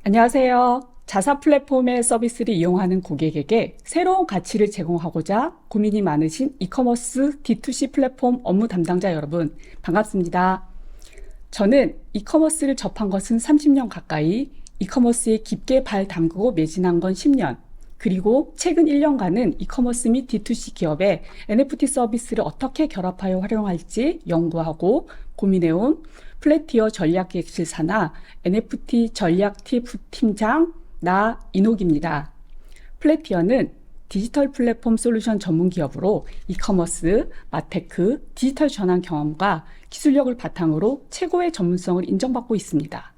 안녕하세요. 자사 플랫폼의 서비스를 이용하는 고객에게 새로운 가치를 제공하고자 고민이 많으신 이커머스 D2C 플랫폼 업무 담당자 여러분, 반갑습니다. 저는 이커머스를 접한 것은 30년 가까이, 이커머스에 깊게 발 담그고 매진한 건 10년, 그리고 최근 1년간은 이커머스 및 D2C 기업의 NFT 서비스를 어떻게 결합하여 활용할지 연구하고 고민해온 플래티어 전략기획실사나 NFT 전략팀 팀장 나인옥입니다. 플래티어는 디지털 플랫폼 솔루션 전문 기업으로 이커머스, 마테크, 디지털 전환 경험과 기술력을 바탕으로 최고의 전문성을 인정받고 있습니다.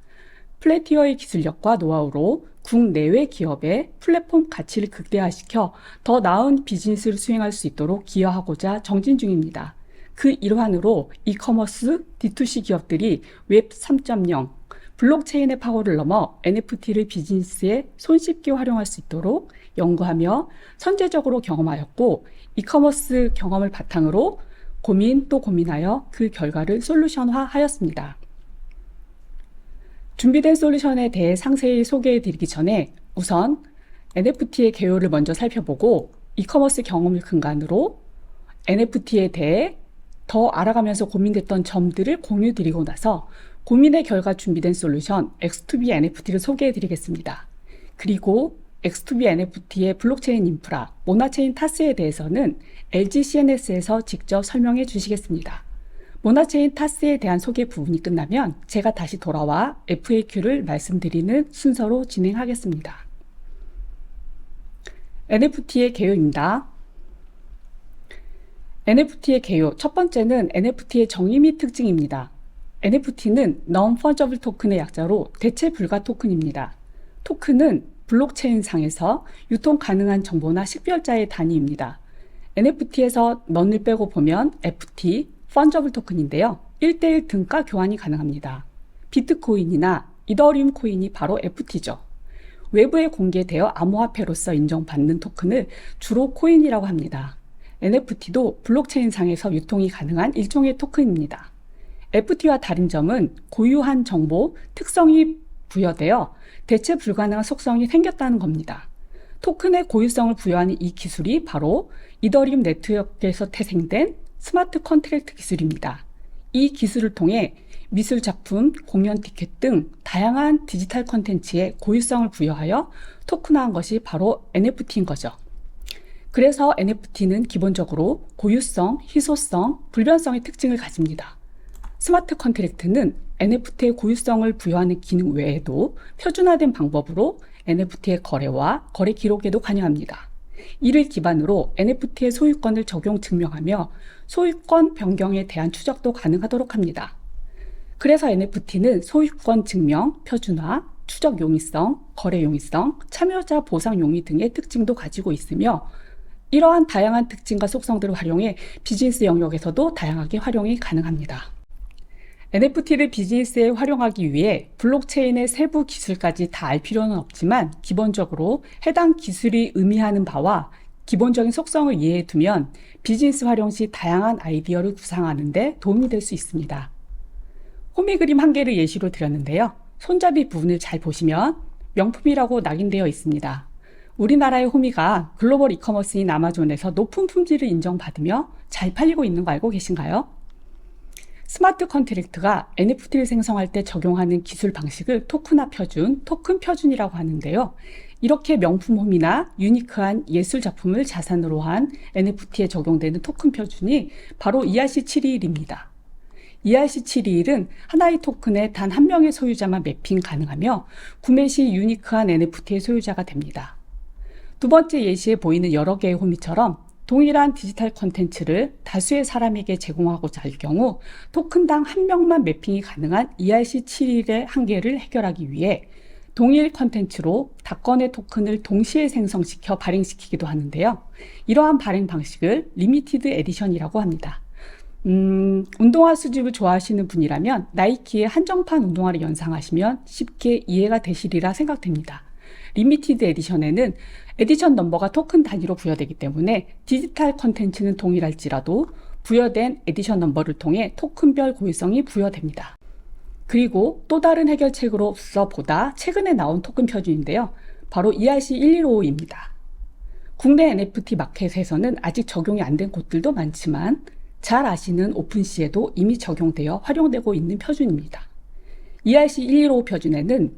플래티어의 기술력과 노하우로 국내외 기업의 플랫폼 가치를 극대화시켜 더 나은 비즈니스를 수행할 수 있도록 기여하고자 정진 중입니다. 그 일환으로 이커머스 D2C 기업들이 웹 3.0, 블록체인의 파워를 넘어 NFT를 비즈니스에 손쉽게 활용할 수 있도록 연구하며 선제적으로 경험하였고, 이커머스 경험을 바탕으로 고민 또 고민하여 그 결과를 솔루션화하였습니다. 준비된 솔루션에 대해 상세히 소개해 드리기 전에 우선 NFT의 개요를 먼저 살펴보고 이커머스 경험을 근간으로 NFT에 대해 더 알아가면서 고민됐던 점들을 공유 드리고 나서 고민의 결과 준비된 솔루션 X2B NFT를 소개해 드리겠습니다. 그리고 X2B NFT의 블록체인 인프라, 모나체인 타스에 대해서는 LG CNS에서 직접 설명해 주시겠습니다. 모나체인 타스에 대한 소개 부분이 끝나면 제가 다시 돌아와 FAQ를 말씀드리는 순서로 진행하겠습니다. NFT의 개요입니다. NFT의 개요, 첫 번째는 NFT의 정의 및 특징입니다. NFT는 Non-Fungible 토큰의 약자로 대체 불가 토큰입니다. 토큰은 블록체인 상에서 유통 가능한 정보나 식별자의 단위입니다. NFT에서 넌을 빼고 보면 FT, Fungible 토큰인데요. 1대1 등가 교환이 가능합니다. 비트코인이나 이더리움 코인이 바로 FT죠. 외부에 공개되어 암호화폐로서 인정받는 토큰을 주로 코인이라고 합니다. NFT도 블록체인 상에서 유통이 가능한 일종의 토큰입니다. FT와 다른 점은 고유한 정보, 특성이 부여되어 대체 불가능한 속성이 생겼다는 겁니다. 토큰의 고유성을 부여하는 이 기술이 바로 이더리움 네트워크에서 태생된 스마트 컨트랙트 기술입니다. 이 기술을 통해 미술 작품, 공연 티켓 등 다양한 디지털 콘텐츠에 고유성을 부여하여 토큰화한 것이 바로 NFT인 거죠. 그래서 NFT는 기본적으로 고유성, 희소성, 불변성의 특징을 가집니다. 스마트 컨트랙트는 NFT의 고유성을 부여하는 기능 외에도 표준화된 방법으로 NFT의 거래와 거래 기록에도 관여합니다. 이를 기반으로 NFT의 소유권을 적용 증명하며 소유권 변경에 대한 추적도 가능하도록 합니다. 그래서 NFT는 소유권 증명, 표준화, 추적 용이성, 거래 용이성, 참여자 보상 용이 등의 특징도 가지고 있으며 이러한 다양한 특징과 속성들을 활용해 비즈니스 영역에서도 다양하게 활용이 가능합니다. NFT를 비즈니스에 활용하기 위해 블록체인의 세부 기술까지 다 알 필요는 없지만 기본적으로 해당 기술이 의미하는 바와 기본적인 속성을 이해해 두면 비즈니스 활용 시 다양한 아이디어를 구상하는 데 도움이 될 수 있습니다. 호미 그림 한 개를 예시로 드렸는데요. 손잡이 부분을 잘 보시면 명품이라고 낙인되어 있습니다. 우리나라의 호미가 글로벌 이커머스인 아마존에서 높은 품질을 인정받으며 잘 팔리고 있는 거 알고 계신가요? 스마트 컨트랙트가 NFT를 생성할 때 적용하는 기술 방식을 토큰화 표준, 토큰 표준이라고 하는데요. 이렇게 명품 호미나 유니크한 예술 작품을 자산으로 한 NFT에 적용되는 토큰 표준이 바로 ERC721입니다. ERC721은 하나의 토큰에 단 한 명의 소유자만 매핑 가능하며 구매 시 유니크한 NFT의 소유자가 됩니다. 두 번째 예시에 보이는 여러 개의 호미처럼 동일한 디지털 콘텐츠를 다수의 사람에게 제공하고자 할 경우 토큰당 한 명만 매핑이 가능한 ERC721의 한계를 해결하기 위해 동일 콘텐츠로 다건의 토큰을 동시에 생성시켜 발행시키기도 하는데요. 이러한 발행 방식을 리미티드 에디션이라고 합니다. 운동화 수집을 좋아하시는 분이라면 나이키의 한정판 운동화를 연상하시면 쉽게 이해가 되시리라 생각됩니다. 리미티드 에디션에는 에디션 넘버가 토큰 단위로 부여되기 때문에 디지털 콘텐츠는 동일할지라도 부여된 에디션 넘버를 통해 토큰별 고유성이 부여됩니다. 그리고 또 다른 해결책으로서 보다 최근에 나온 토큰 표준인데요. 바로 ERC-1155입니다. 국내 NFT 마켓에서는 아직 적용이 안 된 곳들도 많지만 잘 아시는 오픈시에도 이미 적용되어 활용되고 있는 표준입니다. ERC-1155 표준에는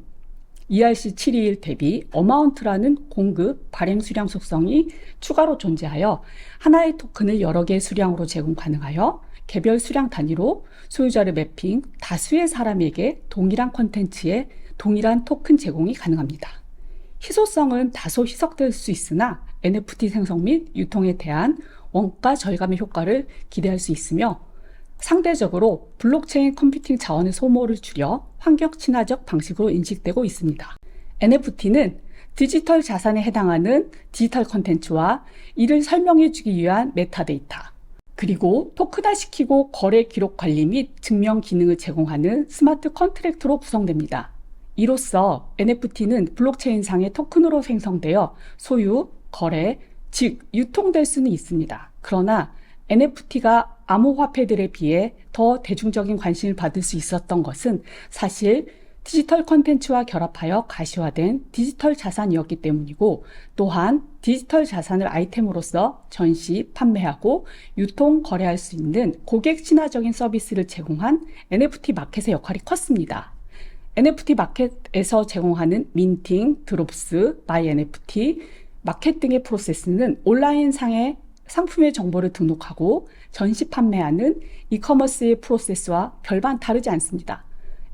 ERC-721 대비 어마운트라는 공급, 발행 수량 속성이 추가로 존재하여 하나의 토큰을 여러 개의 수량으로 제공 가능하여 개별 수량 단위로 소유자를 매핑, 다수의 사람에게 동일한 콘텐츠에 동일한 토큰 제공이 가능합니다. 희소성은 다소 희석될 수 있으나 NFT 생성 및 유통에 대한 원가 절감의 효과를 기대할 수 있으며 상대적으로 블록체인 컴퓨팅 자원의 소모를 줄여 환경 친화적 방식으로 인식되고 있습니다. NFT는 디지털 자산에 해당하는 디지털 콘텐츠와 이를 설명해주기 위한 메타데이터, 그리고 토큰화시키고 거래 기록 관리 및 증명 기능을 제공하는 스마트 컨트랙트로 구성됩니다. 이로써 NFT는 블록체인상의 토큰으로 생성되어 소유, 거래, 즉 유통될 수는 있습니다. 그러나 NFT가 암호화폐들에 비해 더 대중적인 관심을 받을 수 있었던 것은 사실 디지털 콘텐츠와 결합하여 가시화된 디지털 자산이었기 때문이고, 또한 디지털 자산을 아이템으로서 전시, 판매하고 유통, 거래할 수 있는 고객 친화적인 서비스를 제공한 NFT 마켓의 역할이 컸습니다. NFT 마켓에서 제공하는 민팅, 드롭스, 바이 NFT, 마켓 등의 프로세스는 온라인상의 상품의 정보를 등록하고 전시 판매하는 이커머스의 프로세스와 별반 다르지 않습니다.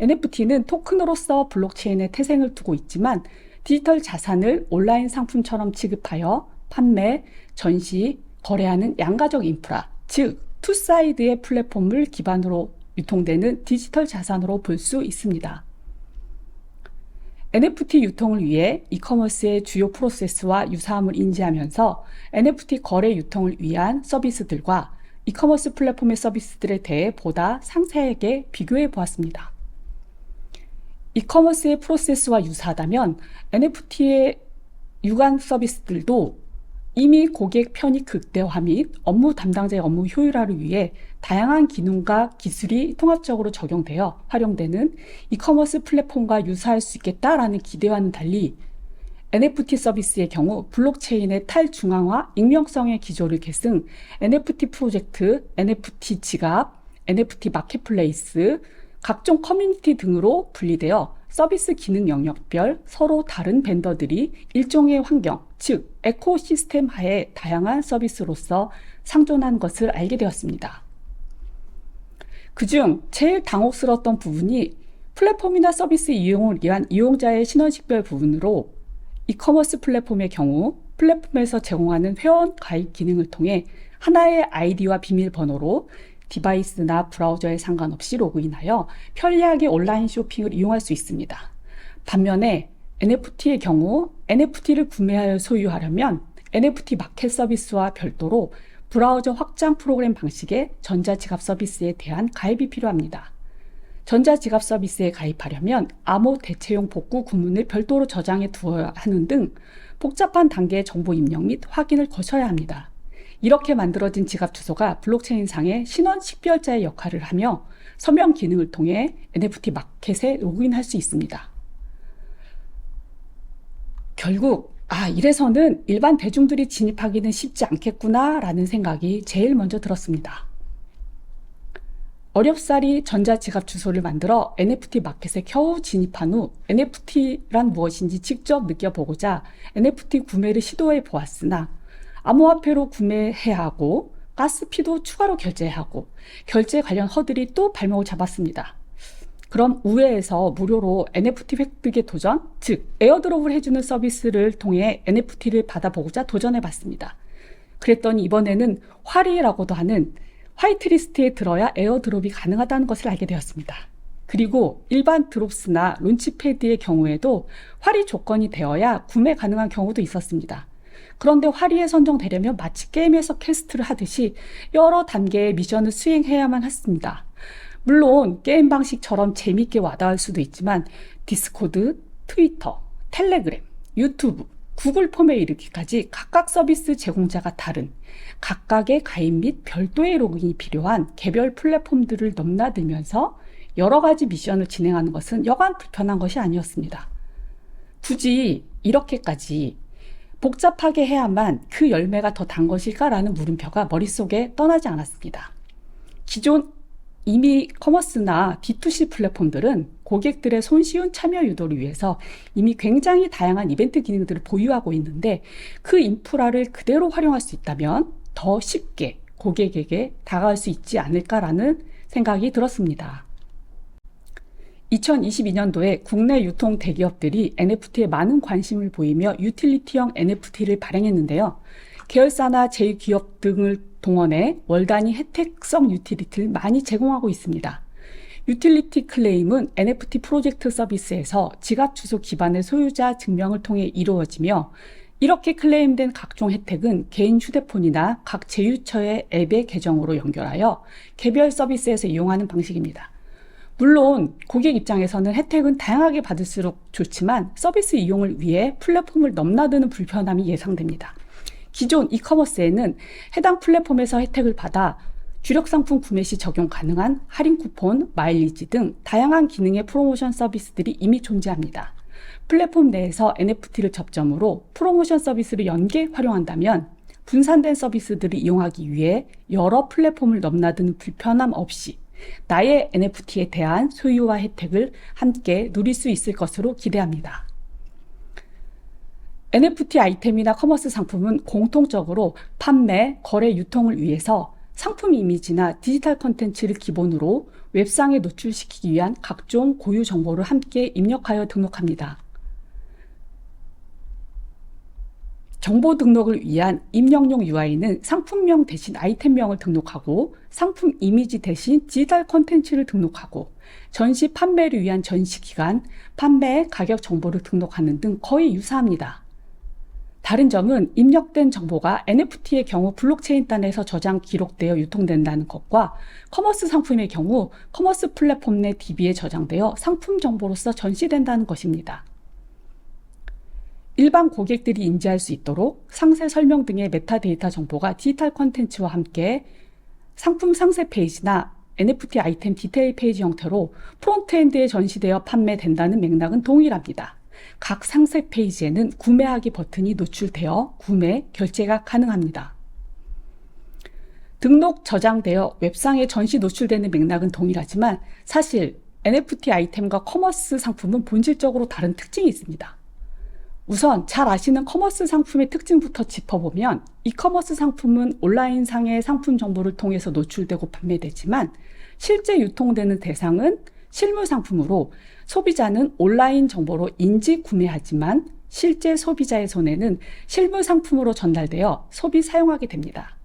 NFT는 토큰으로서 블록체인에 태생을 두고 있지만 디지털 자산을 온라인 상품처럼 취급하여 판매, 전시, 거래하는 양가적 인프라, 즉 투사이드의 플랫폼을 기반으로 유통되는 디지털 자산으로 볼 수 있습니다. NFT 유통을 위해 이커머스의 주요 프로세스와 유사함을 인지하면서 NFT 거래 유통을 위한 서비스들과 이커머스 플랫폼의 서비스들에 대해 보다 상세하게 비교해 보았습니다. 이커머스의 프로세스와 유사하다면 NFT의 유관 서비스들도 이미 고객 편익 극대화 및 업무 담당자의 업무 효율화를 위해 다양한 기능과 기술이 통합적으로 적용되어 활용되는 이커머스 플랫폼과 유사할 수 있겠다라는 기대와는 달리 NFT 서비스의 경우 블록체인의 탈중앙화, 익명성의 기조를 계승, NFT 프로젝트, NFT 지갑, NFT 마켓플레이스, 각종 커뮤니티 등으로 분리되어 서비스 기능 영역별 서로 다른 벤더들이 일종의 환경, 즉 에코시스템 하에 다양한 서비스로서 상존한 것을 알게 되었습니다. 그중 제일 당혹스러웠던 부분이 플랫폼이나 서비스 이용을 위한 이용자의 신원식별 부분으로 이커머스 플랫폼의 경우 플랫폼에서 제공하는 회원 가입 기능을 통해 하나의 아이디와 비밀번호로 디바이스나 브라우저에 상관없이 로그인하여 편리하게 온라인 쇼핑을 이용할 수 있습니다. 반면에 NFT의 경우 NFT를 구매하여 소유하려면 NFT 마켓 서비스와 별도로 브라우저 확장 프로그램 방식의 전자지갑 서비스에 대한 가입이 필요합니다. 전자지갑 서비스에 가입하려면 암호 대체용 복구 구문을 별도로 저장해 두어야 하는 등 복잡한 단계의 정보 입력 및 확인을 거쳐야 합니다. 이렇게 만들어진 지갑 주소가 블록체인상의 신원 식별자의 역할을 하며 서명 기능을 통해 NFT 마켓에 로그인할 수 있습니다. 결국 이래서는 일반 대중들이 진입하기는 쉽지 않겠구나 라는 생각이 제일 먼저 들었습니다. 어렵사리 전자지갑 주소를 만들어 NFT 마켓에 겨우 진입한 후 NFT란 무엇인지 직접 느껴보고자 NFT 구매를 시도해 보았으나 암호화폐로 구매해야 하고 가스피도 추가로 결제하고 결제 관련 허들이 또 발목을 잡았습니다. 그럼 우회해서 무료로 NFT 획득에 도전, 즉 에어드롭을 해주는 서비스를 통해 NFT를 받아보고자 도전해봤습니다. 그랬더니 이번에는 화리라고도 하는 화이트리스트에 들어야 에어드롭이 가능하다는 것을 알게 되었습니다. 그리고 일반 드롭스나 론치패드의 경우에도 화리 조건이 되어야 구매 가능한 경우도 있었습니다. 그런데 화리에 선정되려면 마치 게임에서 퀘스트를 하듯이 여러 단계의 미션을 수행해야만 했습니다. 물론 게임 방식처럼 재밌게 와닿을 수도 있지만 디스코드, 트위터, 텔레그램, 유튜브, 구글 폼에 이르기까지 각각 서비스 제공자가 다른 각각의 가입 및 별도의 로그인이 필요한 개별 플랫폼들을 넘나들면서 여러 가지 미션을 진행하는 것은 여간 불편한 것이 아니었습니다. 굳이 이렇게까지 복잡하게 해야만 그 열매가 더 단 것일까라는 물음표가 머릿속에 떠나지 않았습니다. 기존 이미 커머스나 D2C 플랫폼들은 고객들의 손쉬운 참여 유도를 위해서 이미 굉장히 다양한 이벤트 기능들을 보유하고 있는데 그 인프라를 그대로 활용할 수 있다면 더 쉽게 고객에게 다가갈 수 있지 않을까라는 생각이 들었습니다. 2022년도에 국내 유통 대기업들이 NFT에 많은 관심을 보이며 유틸리티형 NFT를 발행했는데요. 계열사나 제2기업 등을 동원해 월 단위 혜택성 유틸리티를 많이 제공하고 있습니다. 유틸리티 클레임은 NFT 프로젝트 서비스에서 지갑 주소 기반의 소유자 증명을 통해 이루어지며 이렇게 클레임된 각종 혜택은 개인 휴대폰이나 각 제휴처의 앱의 계정으로 연결하여 개별 서비스에서 이용하는 방식입니다. 물론 고객 입장에서는 혜택은 다양하게 받을수록 좋지만 서비스 이용을 위해 플랫폼을 넘나드는 불편함이 예상됩니다. 기존 이커머스에는 해당 플랫폼에서 혜택을 받아 주력 상품 구매 시 적용 가능한 할인 쿠폰, 마일리지 등 다양한 기능의 프로모션 서비스들이 이미 존재합니다. 플랫폼 내에서 NFT를 접점으로 프로모션 서비스를 연계 활용한다면 분산된 서비스들을 이용하기 위해 여러 플랫폼을 넘나드는 불편함 없이 나의 NFT에 대한 소유와 혜택을 함께 누릴 수 있을 것으로 기대합니다. NFT 아이템이나 커머스 상품은 공통적으로 판매, 거래, 유통을 위해서 상품 이미지나 디지털 콘텐츠를 기본으로 웹상에 노출시키기 위한 각종 고유 정보를 함께 입력하여 등록합니다. 정보 등록을 위한 입력용 UI는 상품명 대신 아이템명을 등록하고 상품 이미지 대신 디지털 콘텐츠를 등록하고 전시 판매를 위한 전시 기간, 판매 가격 정보를 등록하는 등 거의 유사합니다. 다른 점은 입력된 정보가 NFT의 경우 블록체인단에서 저장 기록되어 유통된다는 것과 커머스 상품의 경우 커머스 플랫폼 내 DB에 저장되어 상품 정보로서 전시된다는 것입니다. 일반 고객들이 인지할 수 있도록 상세 설명 등의 메타데이터 정보가 디지털 콘텐츠와 함께 상품 상세 페이지나 NFT 아이템 디테일 페이지 형태로 프론트엔드에 전시되어 판매된다는 맥락은 동일합니다. 각 상세 페이지에는 구매하기 버튼이 노출되어 구매, 결제가 가능합니다. 등록, 저장되어 웹상에 전시 노출되는 맥락은 동일하지만 사실 NFT 아이템과 커머스 상품은 본질적으로 다른 특징이 있습니다. 우선 잘 아시는 커머스 상품의 특징부터 짚어보면 이커머스 상품은 온라인상의 상품 정보를 통해서 노출되고 판매되지만 실제 유통되는 대상은 실물 상품으로 소비자는 온라인 정보로 인지 구매하지만 실제 소비자의 손에는 실물 상품으로 전달되어 소비 사용하게 됩니다.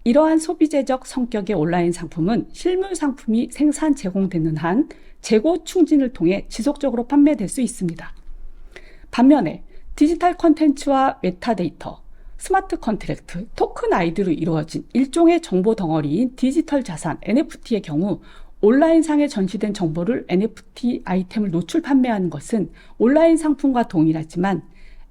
이러한 소비재적 성격의 온라인 상품은 실물 상품이 생산 제공되는 한 재고 충진을 통해 지속적으로 판매될 수 있습니다. 반면에 디지털 콘텐츠와 메타데이터, 스마트 컨트랙트, 토큰 아이디로 이루어진 일종의 정보 덩어리인 디지털 자산 NFT의 경우 온라인상에 전시된 정보를 NFT 아이템을 노출 판매하는 것은 온라인 상품과 동일하지만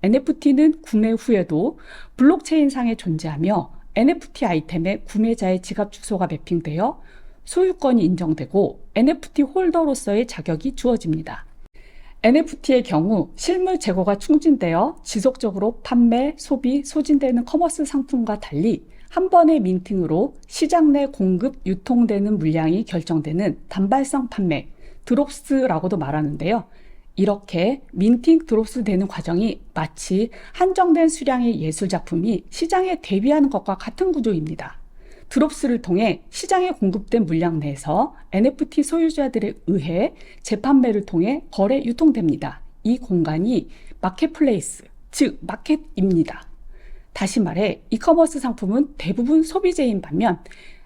NFT는 구매 후에도 블록체인상에 존재하며 NFT 아이템의 구매자의 지갑 주소가 매핑되어 소유권이 인정되고 NFT 홀더로서의 자격이 주어집니다. NFT의 경우 실물 재고가 충진되어 지속적으로 판매, 소비, 소진되는 커머스 상품과 달리 한 번의 민팅으로 시장 내 공급, 유통되는 물량이 결정되는 단발성 판매, 드롭스라고도 말하는데요. 이렇게 민팅, 드롭스 되는 과정이 마치 한정된 수량의 예술작품이 시장에 데뷔하는 것과 같은 구조입니다. 드롭스를 통해 시장에 공급된 물량 내에서 NFT 소유자들에 의해 재판매를 통해 거래 유통됩니다. 이 공간이 마켓플레이스, 즉 마켓입니다. 다시 말해 이커머스 상품은 대부분 소비재인 반면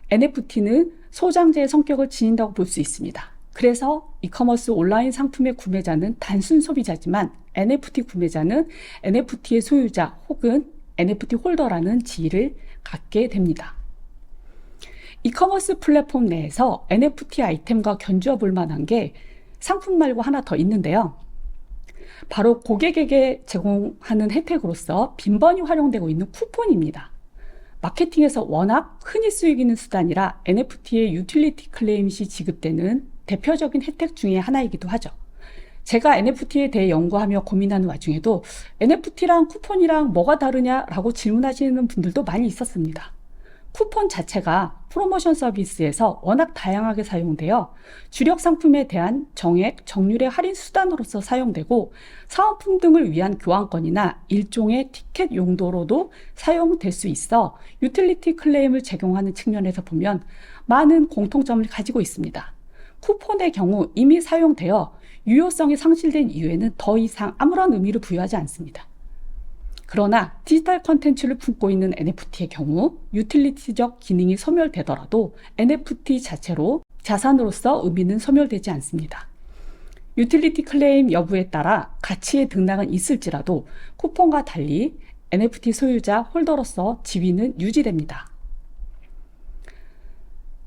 NFT는 소장재의 성격을 지닌다고 볼 수 있습니다. 그래서 이커머스 온라인 상품의 구매자는 단순 소비자지만 NFT 구매자는 NFT의 소유자 혹은 NFT 홀더라는 지위를 갖게 됩니다. 이커머스 플랫폼 내에서 NFT 아이템과 견주어 볼 만한 게 상품 말고 하나 더 있는데요. 바로 고객에게 제공하는 혜택으로서 빈번히 활용되고 있는 쿠폰입니다. 마케팅에서 워낙 흔히 쓰이는 수단이라 NFT의 유틸리티 클레임 시 지급되는 대표적인 혜택 중에 하나이기도 하죠. 제가 NFT에 대해 연구하며 고민하는 와중에도 NFT랑 쿠폰이랑 뭐가 다르냐라고 질문하시는 분들도 많이 있었습니다. 쿠폰 자체가 프로모션 서비스에서 워낙 다양하게 사용되어 주력 상품에 대한 정액, 정률의 할인 수단으로서 사용되고 사은품 등을 위한 교환권이나 일종의 티켓 용도로도 사용될 수 있어 유틸리티 클레임을 적용하는 측면에서 보면 많은 공통점을 가지고 있습니다. 쿠폰의 경우 이미 사용되어 유효성이 상실된 이후에는 더 이상 아무런 의미를 부여하지 않습니다. 그러나 디지털 컨텐츠를 품고 있는 NFT의 경우 유틸리티적 기능이 소멸되더라도 NFT 자체로 자산으로서 의미는 소멸되지 않습니다. 유틸리티 클레임 여부에 따라 가치의 등락은 있을지라도 쿠폰과 달리 NFT 소유자 홀더로서 지위는 유지됩니다.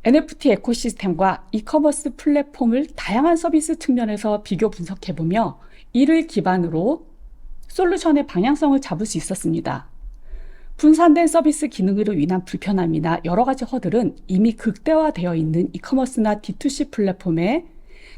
NFT 에코시스템과 이커머스 플랫폼을 다양한 서비스 측면에서 비교 분석해보며 이를 기반으로 솔루션의 방향성을 잡을 수 있었습니다. 분산된 서비스 기능으로 인한 불편함이나 여러 가지 허들은 이미 극대화되어 있는 이커머스나 D2C 플랫폼의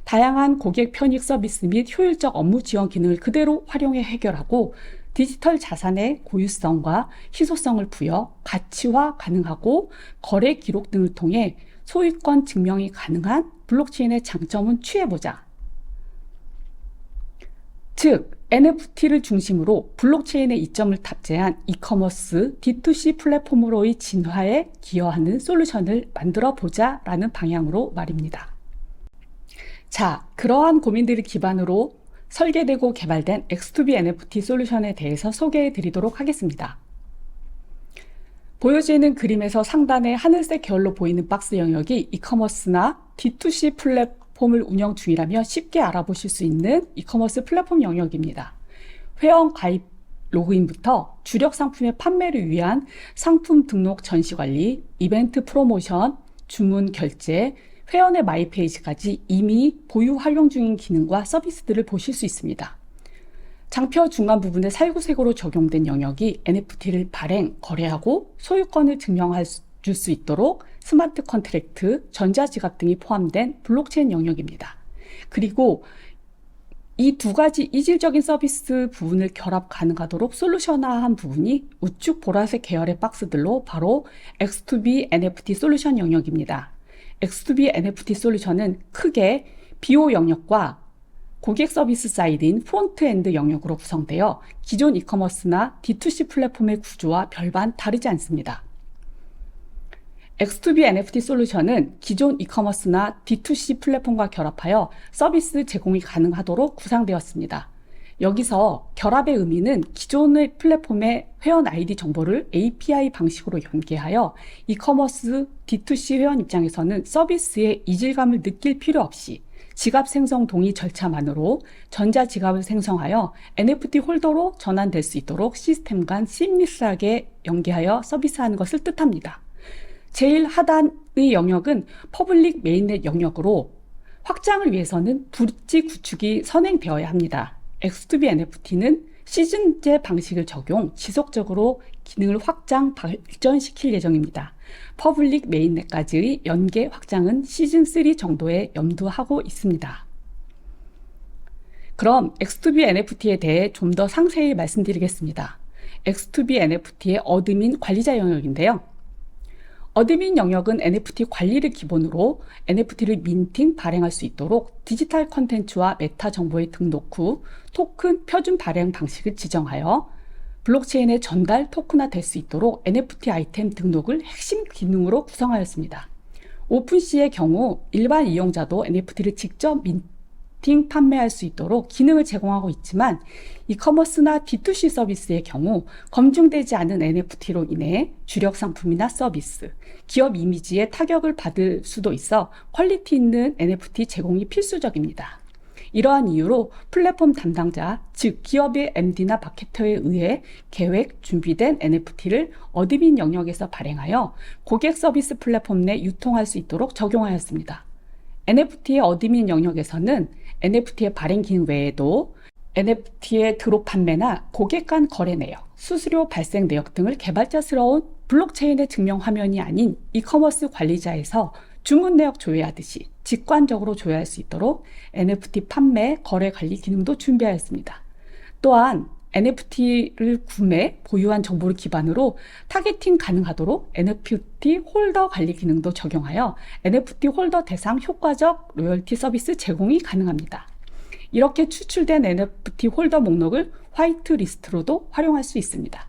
다양한 고객 편익 서비스 및 효율적 업무 지원 기능을 그대로 활용해 해결하고 디지털 자산의 고유성과 희소성을 부여 가치화 가능하고 거래 기록 등을 통해 소유권 증명이 가능한 블록체인의 장점은 취해보자. 즉, NFT를 중심으로 블록체인의 이점을 탑재한 이커머스 D2C 플랫폼으로의 진화에 기여하는 솔루션을 만들어 보자 라는 방향으로 말입니다. 자, 그러한 고민들을 기반으로 설계되고 개발된 X2B NFT 솔루션에 대해서 소개해 드리도록 하겠습니다. 보여지는 그림에서 상단에 하늘색 계열로 보이는 박스 영역이 이커머스나 D2C 플랫폼을 운영 중이라며 쉽게 알아보실 수 있는 이커머스 플랫폼 영역입니다. 회원 가입 로그인부터 주력 상품의 판매를 위한 상품 등록 전시 관리, 이벤트 프로모션, 주문 결제, 회원의 마이 페이지까지 이미 보유 활용 중인 기능과 서비스들을 보실 수 있습니다. 장표 중간 부분에 살구색으로 적용된 영역이 NFT를 발행, 거래하고 소유권을 증명할 줄 수 있도록 스마트 컨트랙트, 전자지갑 등이 포함된 블록체인 영역입니다. 그리고 이 두 가지 이질적인 서비스 부분을 결합 가능하도록 솔루션화한 부분이 우측 보라색 계열의 박스들로 바로 X2B NFT 솔루션 영역입니다. X2B NFT 솔루션은 크게 BO 영역과 고객 서비스 사이드인 프론트엔드 영역으로 구성되어 기존 이커머스나 D2C 플랫폼의 구조와 별반 다르지 않습니다. X2B NFT 솔루션은 기존 이커머스나 D2C 플랫폼과 결합하여 서비스 제공이 가능하도록 구상되었습니다. 여기서 결합의 의미는 기존의 플랫폼의 회원 아이디 정보를 API 방식으로 연계하여 이커머스 D2C 회원 입장에서는 서비스의 이질감을 느낄 필요 없이 지갑 생성 동의 절차만으로 전자지갑을 생성하여 NFT 홀더로 전환될 수 있도록 시스템 간 시미스하게 연계하여 서비스하는 것을 뜻합니다. 제일 하단의 영역은 퍼블릭 메인넷 영역으로 확장을 위해서는 브릿지 구축이 선행되어야 합니다. X2B NFT는 시즌제 방식을 적용, 지속적으로 기능을 확장, 발전시킬 예정입니다. 퍼블릭 메인넷까지의 연계 확장은 시즌3 정도에 염두하고 있습니다. 그럼 X2B NFT에 대해 좀 더 상세히 말씀드리겠습니다. X2B NFT의 어드민 관리자 영역인데요. 어드민 영역은 NFT 관리를 기본으로 NFT를 민팅, 발행할 수 있도록 디지털 컨텐츠와 메타 정보의 등록 후 토큰 표준 발행 방식을 지정하여 블록체인에 전달 토큰화 될 수 있도록 NFT 아이템 등록을 핵심 기능으로 구성하였습니다. 오픈시의 경우 일반 이용자도 NFT를 직접 민팅, 판매할 수 있도록 기능을 제공하고 있지만 이커머스나 D2C 서비스의 경우 검증되지 않은 NFT로 인해 주력 상품이나 서비스, 기업 이미지에 타격을 받을 수도 있어 퀄리티 있는 NFT 제공이 필수적입니다. 이러한 이유로 플랫폼 담당자, 즉 기업의 MD나 마케터에 의해 계획, 준비된 NFT를 어드민 영역에서 발행하여 고객 서비스 플랫폼 내 유통할 수 있도록 적용하였습니다. NFT의 어드민 영역에서는 NFT의 발행 기능 외에도 NFT의 드롭 판매나 고객 간 거래 내역, 수수료 발생 내역 등을 개발자스러운 블록체인의 증명 화면이 아닌 이커머스 관리자에서 주문 내역 조회하듯이 직관적으로 조회할 수 있도록 NFT 판매, 거래 관리 기능도 준비하였습니다. 또한 NFT를 구매, 보유한 정보를 기반으로 타겟팅 가능하도록 NFT 홀더 관리 기능도 적용하여 NFT 홀더 대상 효과적 로열티 서비스 제공이 가능합니다. 이렇게 추출된 NFT 홀더 목록을 화이트 리스트로도 활용할 수 있습니다.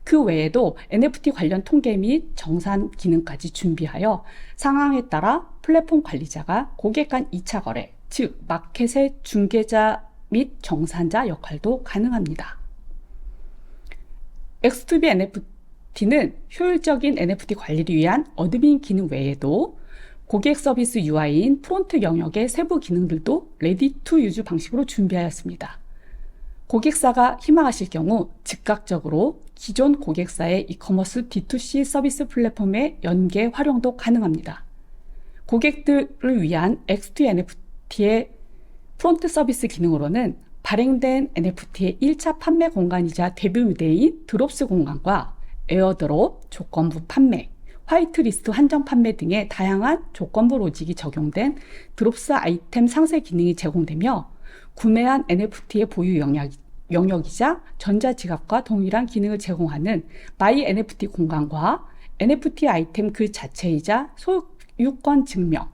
그 외에도 NFT 관련 통계 및 정산 기능까지 준비하여 상황에 따라 플랫폼 관리자가 고객 간 2차 거래, 즉 마켓의 중개자 및 정산자 역할도 가능합니다. X2B NFT는 효율적인 NFT 관리를 위한 어드민 기능 외에도 고객 서비스 UI인 프론트 영역의 세부 기능들도 레디 투 유즈 방식으로 준비하였습니다. 고객사가 희망하실 경우 즉각적으로 기존 고객사의 이커머스 D2C 서비스 플랫폼의 연계 활용도 가능합니다. 고객들을 위한 X2 NFT의 프론트 서비스 기능으로는 발행된 NFT의 1차 판매 공간이자 데뷔 무대인 드롭스 공간과 에어드롭, 조건부 판매, 화이트리스트 한정 판매 등의 다양한 조건부 로직이 적용된 드롭스 아이템 상세 기능이 제공되며 구매한 NFT의 보유 영역이자 전자지갑과 동일한 기능을 제공하는 마이 NFT 공간과 NFT 아이템 그 자체이자 소유권 증명,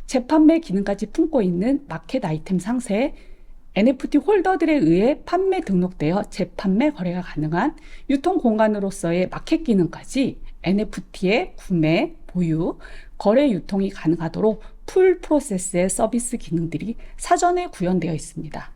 재판매 기능까지 품고 있는 마켓 아이템 상세에 NFT 홀더들에 의해 판매 등록되어 재판매 거래가 가능한 유통 공간으로서의 마켓 기능까지 NFT의 구매, 보유, 거래 유통이 가능하도록 풀 프로세스의 서비스 기능들이 사전에 구현되어 있습니다.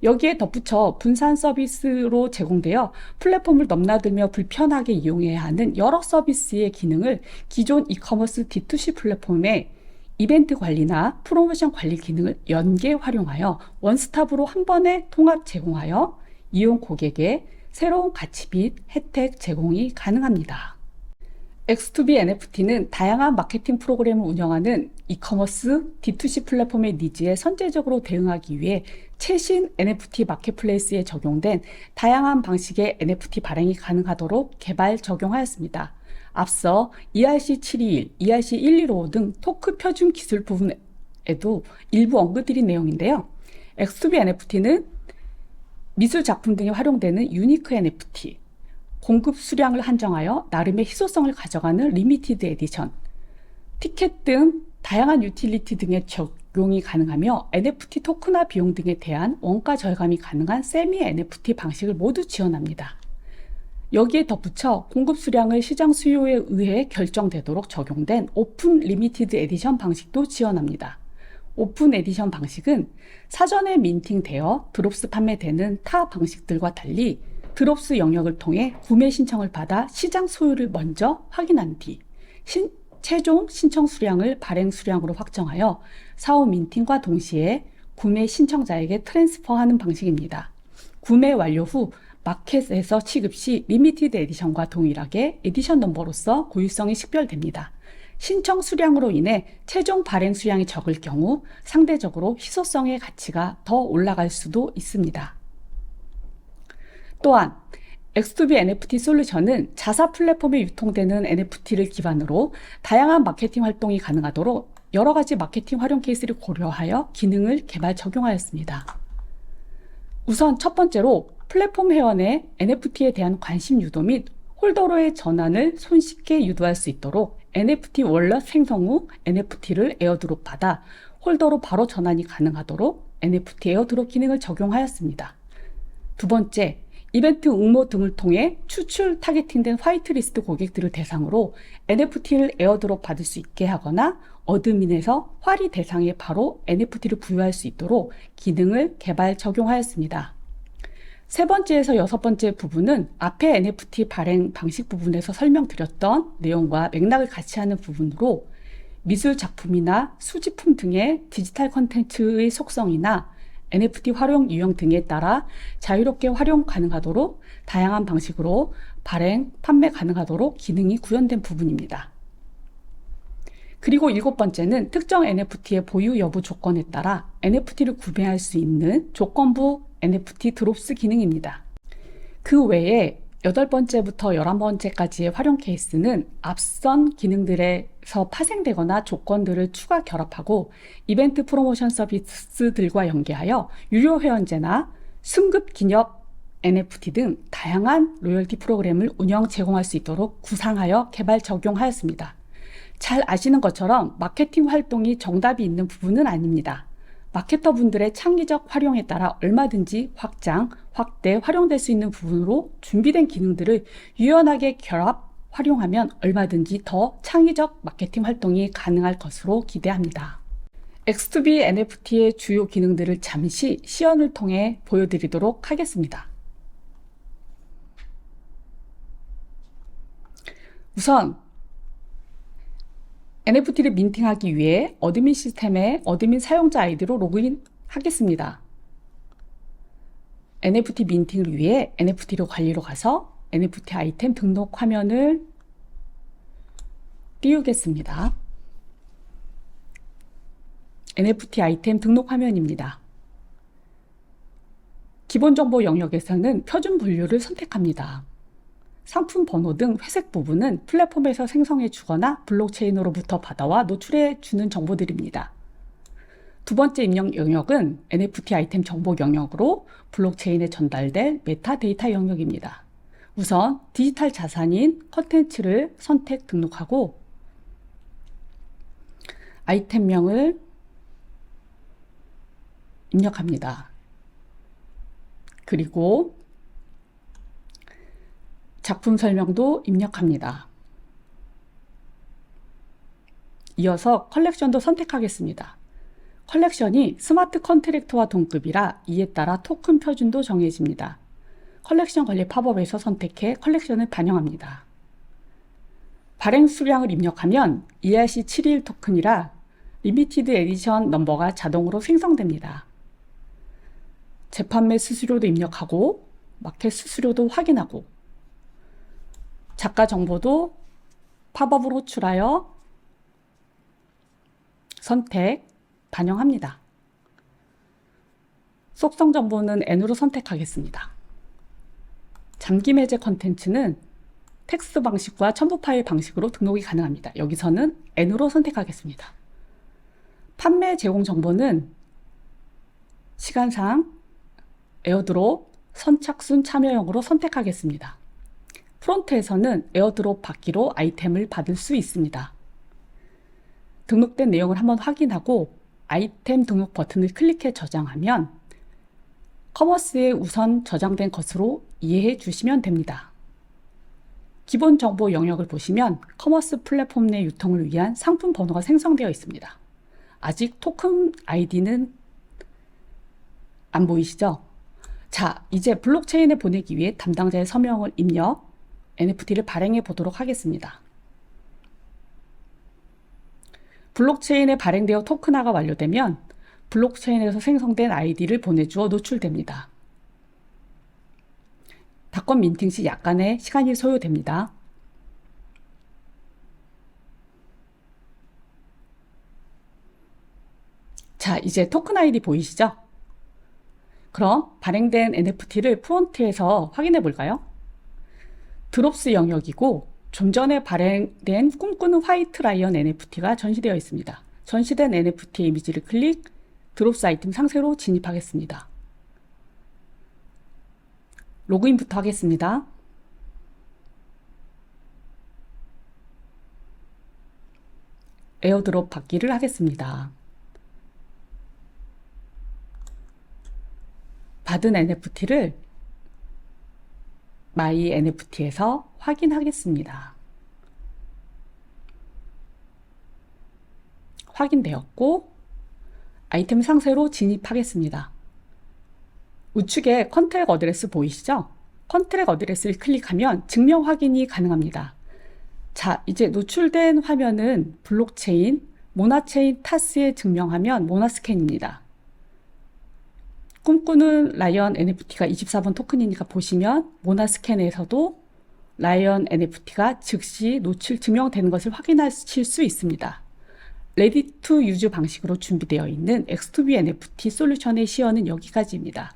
여기에 덧붙여 분산 서비스로 제공되어 플랫폼을 넘나들며 불편하게 이용해야 하는 여러 서비스의 기능을 기존 이커머스 D2C 플랫폼에 이벤트 관리나 프로모션 관리 기능을 연계 활용하여 원스톱으로 한 번에 통합 제공하여 이용 고객의 새로운 가치 및 혜택 제공이 가능합니다. X2B NFT는 다양한 마케팅 프로그램을 운영하는 이커머스 D2C 플랫폼의 니즈에 선제적으로 대응하기 위해 최신 NFT 마켓플레이스에 적용된 다양한 방식의 NFT 발행이 가능하도록 개발 적용하였습니다. 앞서 ERC721, ERC115 등 토크 표준 기술 부분에도 일부 언급드린 내용인데요. X2B NFT는 미술 작품 등에 활용되는 유니크 NFT, 공급 수량을 한정하여 나름의 희소성을 가져가는 리미티드 에디션, 티켓 등 다양한 유틸리티 등의 적용이 가능하며 NFT 토큰화 비용 등에 대한 원가 절감이 가능한 세미 NFT 방식을 모두 지원합니다. 여기에 덧붙여 공급 수량을 시장 수요에 의해 결정되도록 적용된 오픈 리미티드 에디션 방식도 지원합니다. 오픈 에디션 방식은 사전에 민팅되어 드롭스 판매되는 타 방식들과 달리 드롭스 영역을 통해 구매 신청을 받아 시장 소유를 먼저 확인한 뒤 최종 신청 수량을 발행 수량으로 확정하여 사후 민팅과 동시에 구매 신청자에게 트랜스퍼하는 방식입니다. 구매 완료 후 마켓에서 취급 시 리미티드 에디션과 동일하게 에디션 넘버로서 고유성이 식별됩니다. 신청 수량으로 인해 최종 발행 수량이 적을 경우 상대적으로 희소성의 가치가 더 올라갈 수도 있습니다. 또한 X2B NFT 솔루션은 자사 플랫폼에 유통되는 NFT를 기반으로 다양한 마케팅 활동이 가능하도록 여러 가지 마케팅 활용 케이스를 고려하여 기능을 개발 적용하였습니다. 우선 첫 번째로 플랫폼 회원의 NFT에 대한 관심 유도 및 홀더로의 전환을 손쉽게 유도할 수 있도록 NFT 월렛 생성 후 NFT를 에어드롭 받아 홀더로 바로 전환이 가능하도록 NFT 에어드롭 기능을 적용하였습니다. 두 번째, 이벤트 응모 등을 통해 추출 타겟팅된 화이트리스트 고객들을 대상으로 NFT를 에어드롭 받을 수 있게 하거나 어드민에서 활이 대상에 바로 NFT를 부여할 수 있도록 기능을 개발 적용하였습니다. 세 번째에서 여섯 번째 부분은 앞에 NFT 발행 방식 부분에서 설명드렸던 내용과 맥락을 같이 하는 부분으로 미술 작품이나 수집품 등의 디지털 콘텐츠의 속성이나 NFT 활용 유형 등에 따라 자유롭게 활용 가능하도록 다양한 방식으로 발행, 판매 가능하도록 기능이 구현된 부분입니다. 그리고 일곱 번째는 특정 NFT의 보유 여부 조건에 따라 NFT를 구매할 수 있는 조건부 NFT 드롭스 기능입니다. 그 외에 8번째부터 11번째까지의 활용 케이스는 앞선 기능들에 플랫폼에서 파생되거나 조건들을 추가 결합하고 이벤트 프로모션 서비스들과 연계하여 유료 회원제나 승급 기념 NFT 등 다양한 로열티 프로그램을 운영 제공할 수 있도록 구상하여 개발 적용하였습니다. 잘 아시는 것처럼 마케팅 활동이 정답이 있는 부분은 아닙니다. 마케터 분들의 창의적 활용에 따라 얼마든지 확장, 확대, 활용될 수 있는 부분으로 준비된 기능들을 유연하게 결합, 활용하면 얼마든지 더 창의적 마케팅 활동이 가능할 것으로 기대합니다. X2B NFT의 주요 기능들을 잠시 시연을 통해 보여드리도록 하겠습니다. 우선 NFT를 민팅하기 위해 어드민 시스템에 어드민 사용자 아이디로 로그인 하겠습니다. NFT 민팅을 위해 NFT로 관리로 가서 NFT 아이템 등록 화면을 띄우겠습니다. NFT 아이템 등록 화면입니다. 기본 정보 영역에서는 표준 분류를 선택합니다. 상품 번호 등 회색 부분은 플랫폼에서 생성해 주거나 블록체인으로부터 받아와 노출해 주는 정보들입니다. 두 번째 입력 영역은 NFT 아이템 정보 영역으로 블록체인에 전달될 메타데이터 영역입니다. 우선 디지털 자산인 컨텐츠를 선택 등록하고 아이템명을 입력합니다. 그리고 작품 설명도 입력합니다. 이어서 컬렉션도 선택하겠습니다. 컬렉션이 스마트 컨트랙트와 동급이라 이에 따라 토큰 표준도 정해집니다. 컬렉션 관리 팝업에서 선택해 컬렉션을 반영합니다. 발행 수량을 입력하면 ERC721 토큰이라 리미티드 에디션 넘버가 자동으로 생성됩니다. 재판매 수수료도 입력하고 마켓 수수료도 확인하고 작가 정보도 팝업으로 호출하여 선택, 반영합니다. 속성 정보는 N으로 선택하겠습니다. 잠김 해제 컨텐츠는 텍스트 방식과 첨부 파일 방식으로 등록이 가능합니다. 여기서는 N으로 선택하겠습니다. 판매 제공 정보는 시간상 에어드롭 선착순 참여형으로 선택하겠습니다. 프론트에서는 에어드롭 받기로 아이템을 받을 수 있습니다. 등록된 내용을 한번 확인하고 아이템 등록 버튼을 클릭해 저장하면 커머스에 우선 저장된 것으로 이해해 주시면 됩니다. 기본 정보 영역을 보시면 커머스 플랫폼 내 유통을 위한 상품 번호가 생성되어 있습니다. 아직 토큰 아이디는 안 보이시죠? 자, 이제 블록체인에 보내기 위해 담당자의 서명을 입력, NFT를 발행해 보도록 하겠습니다. 블록체인에 발행되어 토큰화가 완료되면 블록체인에서 생성된 아이디를 보내주어 노출됩니다. 닷컴 민팅 시 약간의 시간이 소요됩니다. 자, 이제 토큰 아이디 보이시죠? 그럼 발행된 NFT를 프론트에서 확인해 볼까요? 드롭스 영역이고 좀 전에 발행된 꿈꾸는 화이트 라이언 NFT가 전시되어 있습니다. 전시된 NFT 이미지를 클릭, 드롭스 아이템 상세로 진입하겠습니다. 로그인부터 하겠습니다. 에어드롭 받기를 하겠습니다. 받은 NFT를 마이 NFT에서 확인하겠습니다. 확인되었고 아이템 상세로 진입하겠습니다. 우측에 컨트랙 어드레스 보이시죠? 컨트랙 어드레스를 클릭하면 증명 확인이 가능합니다. 자, 이제 노출된 화면은 블록체인, 모나체인 타스에 증명하면 모나스캔입니다. 꿈꾸는 라이언 NFT가 24번 토큰이니까 보시면 모나스캔에서도 라이언 NFT가 즉시 노출 증명되는 것을 확인하실 수 있습니다. 레디 투 유즈 방식으로 준비되어 있는 X2B NFT 솔루션의 시연은 여기까지입니다.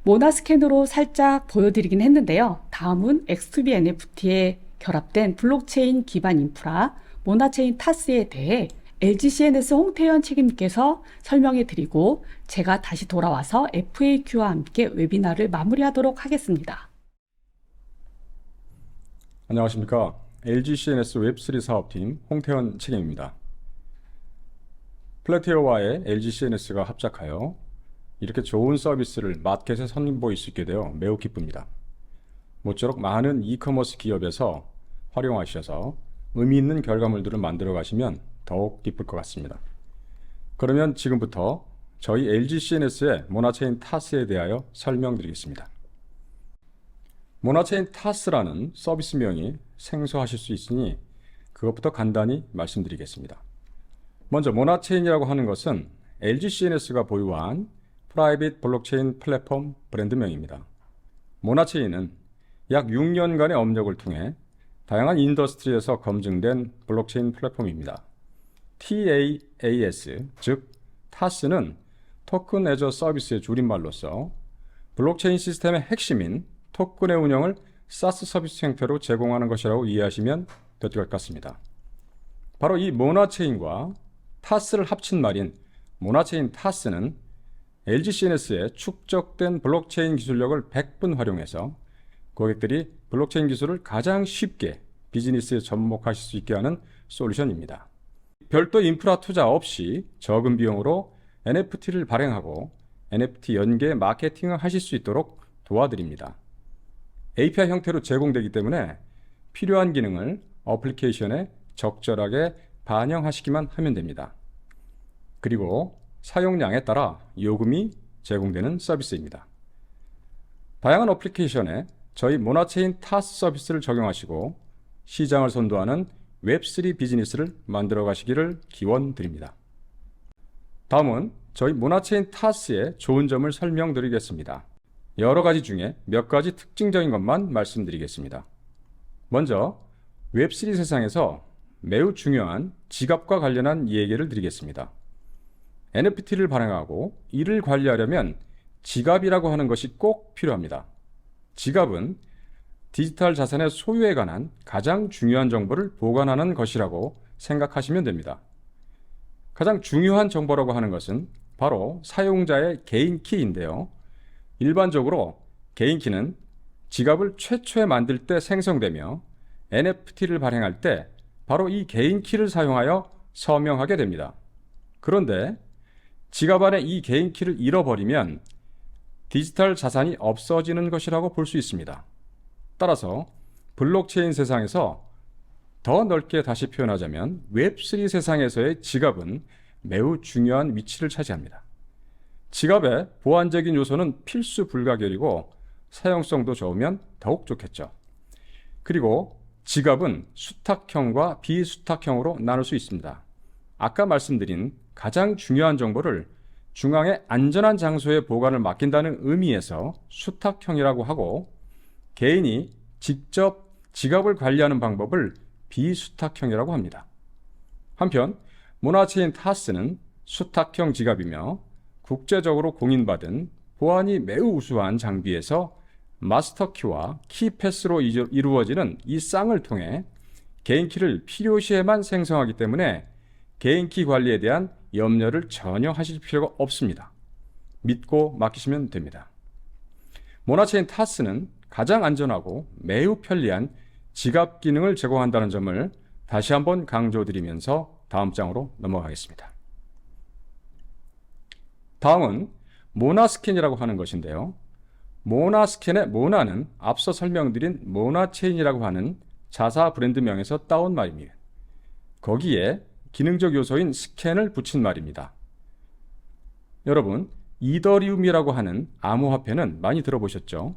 모나스캔으로 살짝 보여드리긴 했는데요. 다음은 X2B NFT에 결합된 블록체인 기반 인프라 모나체인 타스에 대해 LG CNS 홍태현 책임님께서 설명해 드리고 제가 다시 돌아와서 FAQ와 함께 웨비나를 마무리하도록 하겠습니다. 안녕하십니까. LG CNS 웹3 사업팀 홍태현 책임입니다. 플래티어와의 LG CNS가 합작하여 이렇게 좋은 서비스를 마켓에 선보일 수 있게 되어 매우 기쁩니다. 모쪼록 많은 이커머스 기업에서 활용하셔서 의미 있는 결과물들을 만들어 가시면 더욱 기쁠 것 같습니다. 그러면 지금부터 저희 LG CNS의 모나체인 타스에 대하여 설명드리겠습니다. 모나체인 타스라는 서비스명이 생소하실 수 있으니 그것부터 간단히 말씀드리겠습니다. 먼저 모나체인이라고 하는 것은 LG CNS가 보유한 프라이빗 블록체인 플랫폼 브랜드명입니다. 모나체인은 약 6년간의 업력을 통해 다양한 인더스트리에서 검증된 블록체인 플랫폼입니다. TaaS, 즉 타스는 토큰 애저 서비스의 줄임말로서 블록체인 시스템의 핵심인 토큰의 운영을 사스 서비스 형태로 제공하는 것이라고 이해하시면 될 것 같습니다. 바로 이 모나체인과 타스를 합친 말인 모나체인 타스는 LG CNS의 축적된 블록체인 기술력을 100분 활용해서 고객들이 블록체인 기술을 가장 쉽게 비즈니스에 접목하실 수 있게 하는 솔루션입니다. 별도 인프라 투자 없이 적은 비용으로 NFT를 발행하고 NFT 연계 마케팅을 하실 수 있도록 도와드립니다. API 형태로 제공되기 때문에 필요한 기능을 어플리케이션에 적절하게 반영하시기만 하면 됩니다. 그리고 사용량에 따라 요금이 제공되는 서비스입니다. 다양한 어플리케이션에 저희 모나체인 타스 서비스를 적용하시고 시장을 선도하는 웹3 비즈니스를 만들어 가시기를 기원드립니다. 다음은 저희 모나체인 타스의 좋은 점을 설명드리겠습니다. 여러 가지 중에 몇 가지 특징적인 것만 말씀드리겠습니다. 먼저 웹3 세상에서 매우 중요한 지갑과 관련한 얘기를 드리겠습니다. NFT를 발행하고 이를 관리하려면 지갑이라고 하는 것이 꼭 필요합니다. 지갑은 디지털 자산의 소유에 관한 가장 중요한 정보를 보관하는 것이라고 생각하시면 됩니다. 가장 중요한 정보라고 하는 것은 바로 사용자의 개인 키인데요. 일반적으로 개인 키는 지갑을 최초에 만들 때 생성되며 NFT를 발행할 때 바로 이 개인 키를 사용하여 서명하게 됩니다. 그런데 지갑 안에 이 개인 키를 잃어버리면 디지털 자산이 없어지는 것이라고 볼 수 있습니다. 따라서 블록체인 세상에서 더 넓게 다시 표현하자면 웹3 세상에서의 지갑은 매우 중요한 위치를 차지합니다. 지갑의 보안적인 요소는 필수 불가결이고 사용성도 좋으면 더욱 좋겠죠. 그리고 지갑은 수탁형과 비수탁형으로 나눌 수 있습니다. 아까 말씀드린 가장 중요한 정보를 중앙의 안전한 장소에 보관을 맡긴다는 의미에서 수탁형이라고 하고 개인이 직접 지갑을 관리하는 방법을 비수탁형이라고 합니다. 한편 모나체인 타스는 수탁형 지갑이며 국제적으로 공인받은 보안이 매우 우수한 장비에서 마스터키와 키패스로 이루어지는 이 쌍을 통해 개인키를 필요시에만 생성하기 때문에 개인키 관리에 대한 염려를 전혀 하실 필요가 없습니다. 믿고 맡기시면 됩니다. 모나체인 타스는 가장 안전하고 매우 편리한 지갑 기능을 제공한다는 점을 다시 한번 강조드리면서 다음 장으로 넘어가겠습니다. 다음은 모나스캔이라고 하는 것인데요. 모나스캔의 모나는 앞서 설명드린 모나체인이라고 하는 자사 브랜드명에서 따온 말입니다. 거기에 기능적 요소인 스캔을 붙인 말입니다. 여러분, 이더리움이라고 하는 암호화폐는 많이 들어보셨죠?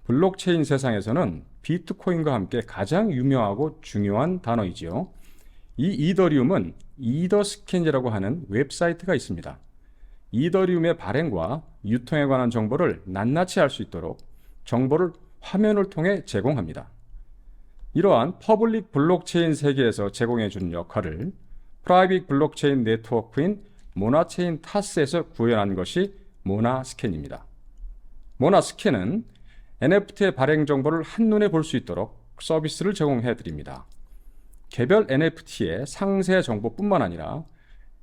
블록체인 세상에서는 비트코인과 함께 가장 유명하고 중요한 단어이지요. 이 이더리움은 이더스캔이라고 하는 웹사이트가 있습니다. 이더리움의 발행과 유통에 관한 정보를 낱낱이 알 수 있도록 정보를 화면을 통해 제공합니다. 이러한 퍼블릭 블록체인 세계에서 제공해 주는 역할을 프라이빗 블록체인 네트워크인 모나체인 타스에서 구현한 것이 모나스캔입니다. 모나스캔은 NFT의 발행 정보를 한눈에 볼 수 있도록 서비스를 제공해 드립니다. 개별 NFT의 상세 정보뿐만 아니라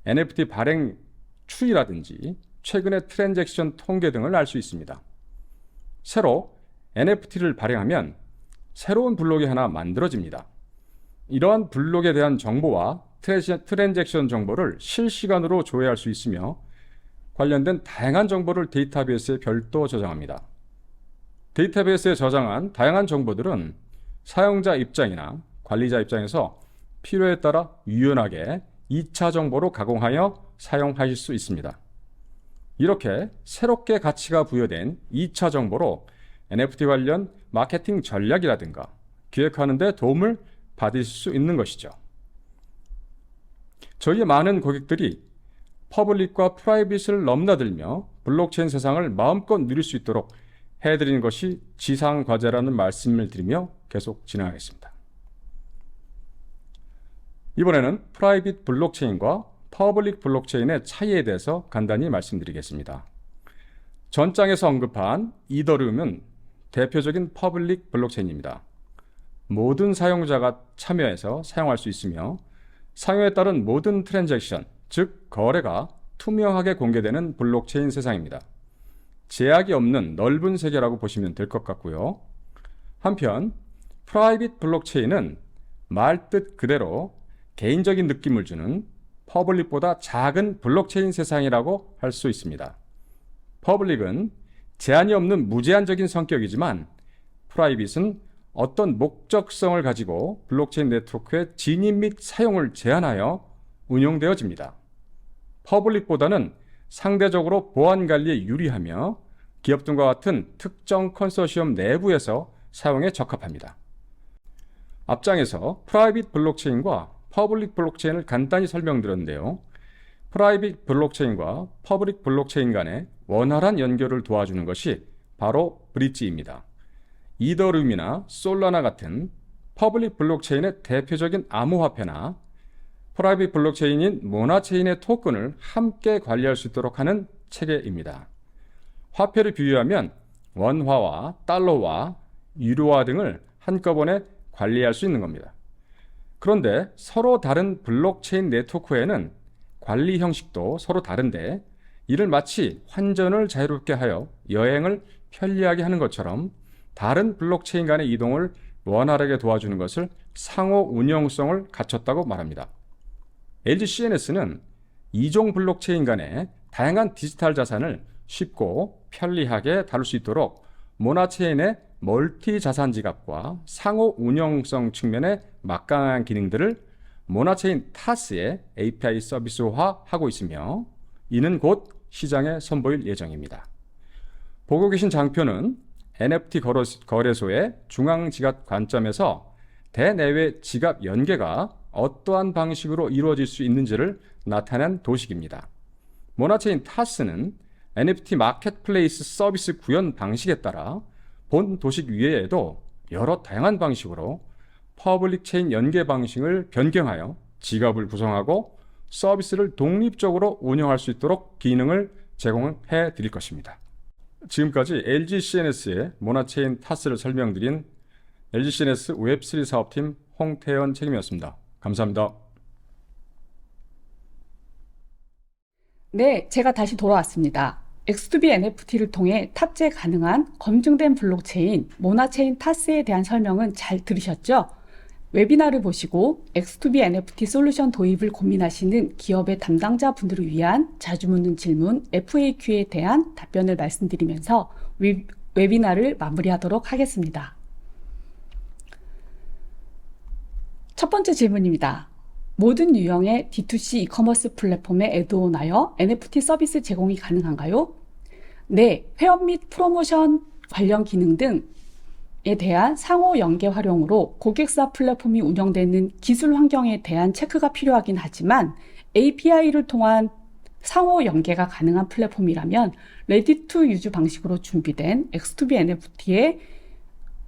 NFT 발행 추이라든지 최근의 트랜잭션 통계 등을 알 수 있습니다. 새로 NFT를 발행하면 새로운 블록이 하나 만들어집니다. 이러한 블록에 대한 정보와 트랜잭션 정보를 실시간으로 조회할 수 있으며 관련된 다양한 정보를 데이터베이스에 별도 저장합니다. 데이터베이스에 저장한 다양한 정보들은 사용자 입장이나 관리자 입장에서 필요에 따라 유연하게 2차 정보로 가공하여 사용하실 수 있습니다. 이렇게 새롭게 가치가 부여된 2차 정보로 NFT 관련 마케팅 전략이라든가 기획하는 데 도움을 받으실 수 있는 것이죠. 저희의 많은 고객들이 퍼블릭과 프라이빗을 넘나들며 블록체인 세상을 마음껏 누릴 수 있도록 해드리는 것이 지상과제라는 말씀을 드리며 계속 진행하겠습니다. 이번에는 프라이빗 블록체인과 퍼블릭 블록체인의 차이에 대해서 간단히 말씀드리겠습니다. 전 장에서 언급한 이더리움은 대표적인 퍼블릭 블록체인입니다. 모든 사용자가 참여해서 사용할 수 있으며 사용에 따른 모든 트랜잭션, 즉 거래가 투명하게 공개되는 블록체인 세상입니다. 제약이 없는 넓은 세계라고 보시면 될 것 같고요. 한편 프라이빗 블록체인은 말뜻 그대로 개인적인 느낌을 주는 퍼블릭보다 작은 블록체인 세상이라고 할 수 있습니다. 퍼블릭은 제한이 없는 무제한적인 성격이지만 프라이빗은 어떤 목적성을 가지고 블록체인 네트워크의 진입 및 사용을 제한하여 운용되어집니다. 퍼블릭보다는 상대적으로 보안 관리에 유리하며 기업 등과 같은 특정 컨소시엄 내부에서 사용에 적합합니다. 앞장에서 프라이빗 블록체인과 퍼블릭 블록체인을 간단히 설명드렸는데요. 프라이빗 블록체인과 퍼블릭 블록체인 간의 원활한 연결을 도와주는 것이 바로 브릿지입니다. 이더리움이나 솔라나 같은 퍼블릭 블록체인의 대표적인 암호화폐나 프라이빗 블록체인인 모나체인의 토큰을 함께 관리할 수 있도록 하는 체계입니다. 화폐를 비유하면 원화와 달러와 유로화 등을 한꺼번에 관리할 수 있는 겁니다. 그런데 서로 다른 블록체인 네트워크에는 관리 형식도 서로 다른데 이를 마치 환전을 자유롭게 하여 여행을 편리하게 하는 것처럼 다른 블록체인 간의 이동을 원활하게 도와주는 것을 상호 운용성을 갖췄다고 말합니다. LG CNS는 이종 블록체인 간의 다양한 디지털 자산을 쉽고 편리하게 다룰 수 있도록 모나체인의 멀티 자산 지갑과 상호 운용성 측면의 막강한 기능들을 모나체인 타스에 API 서비스화하고 있으며 이는 곧 시장에 선보일 예정입니다. 보고 계신 장표는 NFT 거래소의 중앙 지갑 관점에서 대내외 지갑 연계가 어떠한 방식으로 이루어질 수 있는지를 나타낸 도식입니다. 모나체인 타스는 NFT 마켓플레이스 서비스 구현 방식에 따라 본 도식 위에도 여러 다양한 방식으로 퍼블릭 체인 연계 방식을 변경하여 지갑을 구성하고 서비스를 독립적으로 운영할 수 있도록 기능을 제공해 드릴 것입니다. 지금까지 LG CNS의 모나체인 타스를 설명드린 LG CNS 웹3 사업팀 홍태현 책임이었습니다. 감사합니다. 네, 제가 다시 돌아왔습니다. X2B NFT를 통해 탑재 가능한 검증된 블록체인, 모나체인 타스에 대한 설명은 잘 들으셨죠? 웨비나를 보시고 X2B NFT 솔루션 도입을 고민하시는 기업의 담당자분들을 위한 자주 묻는 질문 FAQ에 대한 답변을 말씀드리면서 웨비나를 마무리하도록 하겠습니다. 첫 번째 질문입니다. 모든 유형의 D2C 이커머스 플랫폼에 애드온하여 NFT 서비스 제공이 가능한가요? 네, 회원 및 프로모션 관련 기능 등에 대한 상호 연계 활용으로 고객사 플랫폼이 운영되는 기술 환경에 대한 체크가 필요하긴 하지만 API를 통한 상호 연계가 가능한 플랫폼이라면 레디 투 유즈 방식으로 준비된 X2B NFT의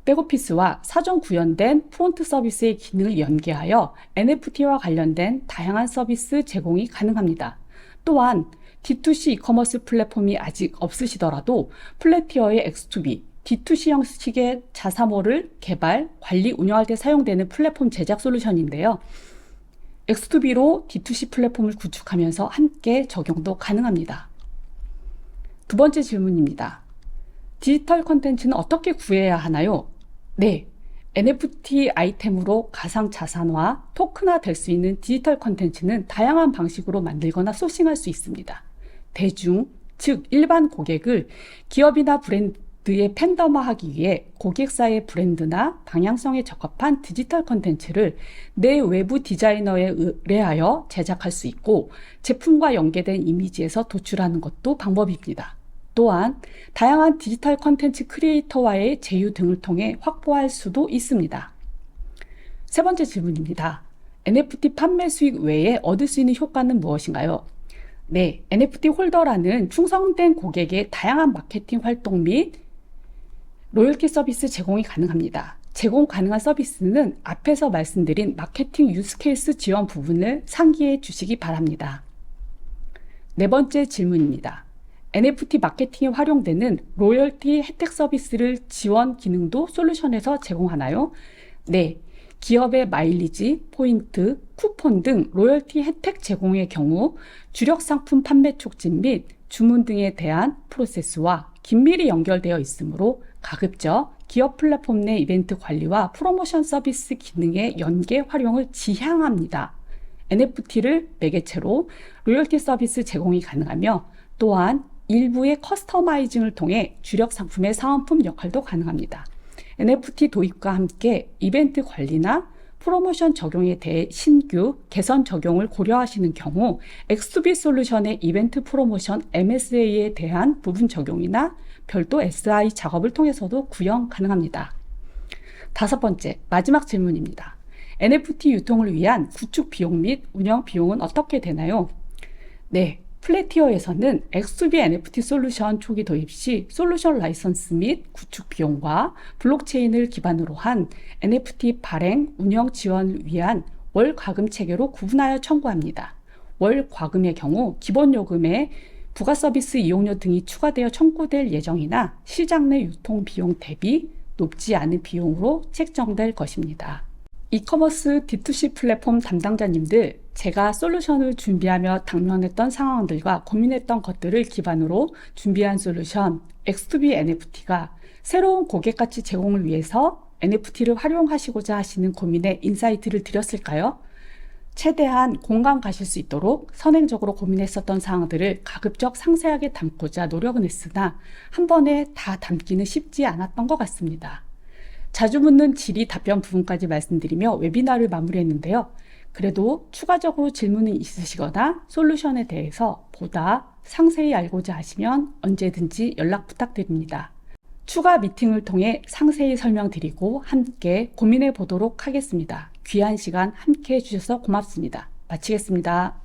백오피스와 사전 구현된 프론트 서비스의 기능을 연계하여 NFT와 관련된 다양한 서비스 제공이 가능합니다. 또한 D2C 이커머스 플랫폼이 아직 없으시더라도 플래티어의 X2B, D2C 형식의 자사몰을 개발, 관리, 운영할 때 사용되는 플랫폼 제작 솔루션인데요. X2B로 D2C 플랫폼을 구축하면서 함께 적용도 가능합니다. 두 번째 질문입니다. 디지털 콘텐츠는 어떻게 구해야 하나요? 네, NFT 아이템으로 가상자산화, 토큰화 될 수 있는 디지털 콘텐츠는 다양한 방식으로 만들거나 소싱할 수 있습니다. 대중, 즉 일반 고객을 기업이나 브랜드의 팬덤화하기 위해 고객사의 브랜드나 방향성에 적합한 디지털 콘텐츠를 내 외부 디자이너에 의뢰하여 제작할 수 있고 제품과 연계된 이미지에서 도출하는 것도 방법입니다. 또한 다양한 디지털 콘텐츠 크리에이터와의 제휴 등을 통해 확보할 수도 있습니다. 세 번째 질문입니다. NFT 판매 수익 외에 얻을 수 있는 효과는 무엇인가요? 네, NFT 홀더라는 충성된 고객의 다양한 마케팅 활동 및 로열티 서비스 제공이 가능합니다. 제공 가능한 서비스는 앞에서 말씀드린 마케팅 유스케이스 지원 부분을 상기해 주시기 바랍니다. 네 번째 질문입니다. NFT 마케팅에 활용되는 로열티 혜택 서비스를 지원 기능도 솔루션에서 제공하나요? 네, 기업의 마일리지, 포인트, 쿠폰 등 로열티 혜택 제공의 경우 주력 상품 판매 촉진 및 주문 등에 대한 프로세스와 긴밀히 연결되어 있으므로 가급적 기업 플랫폼 내 이벤트 관리와 프로모션 서비스 기능의 연계 활용을 지향합니다. NFT를 매개체로 로열티 서비스 제공이 가능하며 또한 일부의 커스터마이징을 통해 주력 상품의 사은품 역할도 가능합니다. NFT 도입과 함께 이벤트 관리나 프로모션 적용에 대해 신규 개선 적용을 고려하시는 경우 X2B 솔루션의 이벤트 프로모션 MSA에 대한 부분 적용이나 별도 SI 작업을 통해서도 구형 가능합니다. 다섯 번째, 마지막 질문입니다. NFT 유통을 위한 구축 비용 및 운영 비용은 어떻게 되나요? 네, 플래티어에서는 X2B NFT 솔루션 초기 도입 시 솔루션 라이선스 및 구축 비용과 블록체인을 기반으로 한 NFT 발행, 운영 지원을 위한 월 과금 체계로 구분하여 청구합니다. 월 과금의 경우 기본 요금에 부가 서비스 이용료 등이 추가되어 청구될 예정이나 시장 내 유통 비용 대비 높지 않은 비용으로 책정될 것입니다. 이커머스 D2C 플랫폼 담당자님들, 제가 솔루션을 준비하며 당면했던 상황들과 고민했던 것들을 기반으로 준비한 솔루션 X2B NFT가 새로운 고객 가치 제공을 위해서 NFT를 활용하시고자 하시는 고민에 인사이트를 드렸을까요? 최대한 공감 가실 수 있도록 선행적으로 고민했었던 사항들을 가급적 상세하게 담고자 노력은 했으나 한 번에 다 담기는 쉽지 않았던 것 같습니다. 자주 묻는 질의 답변 부분까지 말씀드리며 웨비나를 마무리했는데요. 그래도 추가적으로 질문이 있으시거나 솔루션에 대해서 보다 상세히 알고자 하시면 언제든지 연락 부탁드립니다. 추가 미팅을 통해 상세히 설명드리고 함께 고민해 보도록 하겠습니다. 귀한 시간 함께 해주셔서 고맙습니다. 마치겠습니다.